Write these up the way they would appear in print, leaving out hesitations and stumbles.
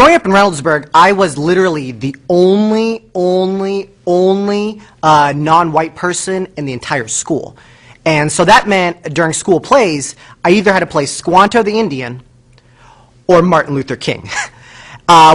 growing up in Reynoldsburg, I was literally the only non-white person in the entire school. And so that meant during school plays, I either had to play Squanto the Indian or Martin Luther King,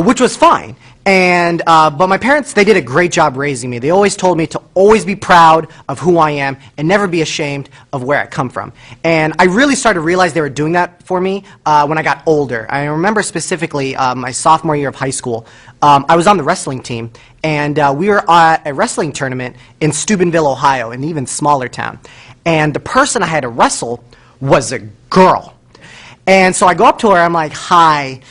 which was fine. And but my parents, they did a great job raising me. They always told me to always be proud of who I am and never be ashamed of where I come from. And I really started to realize they were doing that for me when I got older. I remember specifically my sophomore year of high school. I was on the wrestling team, and we were at a wrestling tournament in Steubenville, Ohio, an even smaller town. And the person I had to wrestle was a girl. And so I go up to her, I'm like, hi,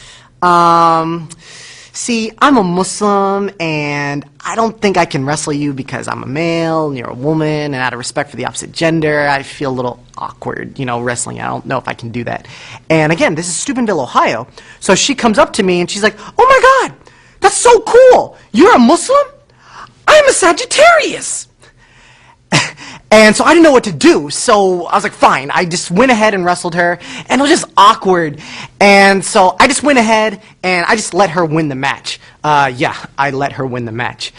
see, I'm a Muslim, and I don't think I can wrestle you because I'm a male, and you're a woman, and out of respect for the opposite gender, I feel a little awkward, you know, wrestling. I don't know if I can do that. And again, this is Steubenville, Ohio. So she comes up to me, and she's like, oh my God, that's so cool. You're a Muslim? I'm a Sagittarius. And so I didn't know what to do, so I was like, fine. I just went ahead and wrestled her, and it was just awkward. And so I just went ahead, and I just let her win the match. Yeah, I let her win the match.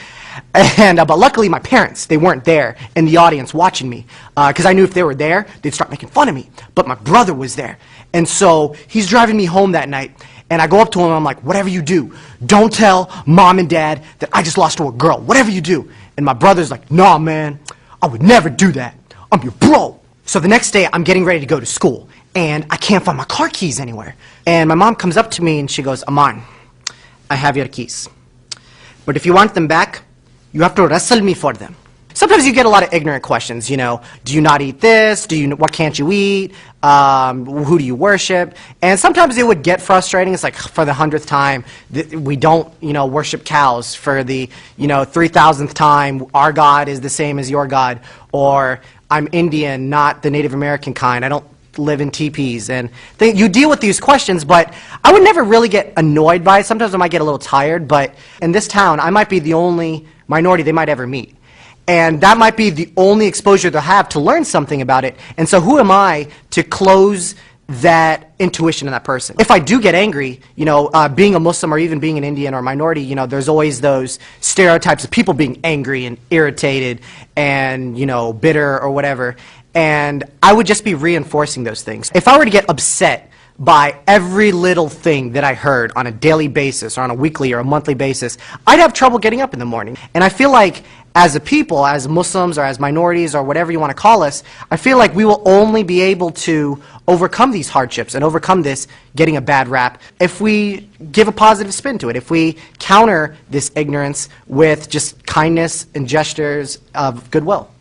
And but luckily, my parents, they weren't there in the audience watching me, because I knew if they were there, they'd start making fun of me. But my brother was there, and so he's driving me home that night, and I go up to him, and I'm like, whatever you do, don't tell Mom and Dad that I just lost to a girl, whatever you do. And my brother's like, nah, man, I would never do that. I'm your bro. So the next day, I'm getting ready to go to school, and I can't find my car keys anywhere. And my mom comes up to me, and she goes, Aman, I have your keys. But if you want them back, you have to wrestle me for them. Sometimes you get a lot of ignorant questions, you know, do you not eat this? What can't you eat? Who do you worship? And sometimes it would get frustrating. It's like for the 100th time, we don't, you know, worship cows. For the, you know, 3,000th time, our God is the same as your God. Or I'm Indian, not the Native American kind. I don't live in teepees. And you deal with these questions, but I would never really get annoyed by it. Sometimes I might get a little tired, but in this town, I might be the only minority they might ever meet. And that might be the only exposure they'll have to learn something about it. And so who am I to close that intuition in that person? If I do get angry, you know, being a Muslim or even being an Indian or a minority, you know, there's always those stereotypes of people being angry and irritated and, you know, bitter or whatever. And I would just be reinforcing those things. If I were to get upset by every little thing that I heard on a daily basis or on a weekly or a monthly basis, I'd have trouble getting up in the morning. And I feel like as a people, as Muslims or as minorities or whatever you want to call us, I feel like we will only be able to overcome these hardships and overcome this getting a bad rap if we give a positive spin to it, if we counter this ignorance with just kindness and gestures of goodwill.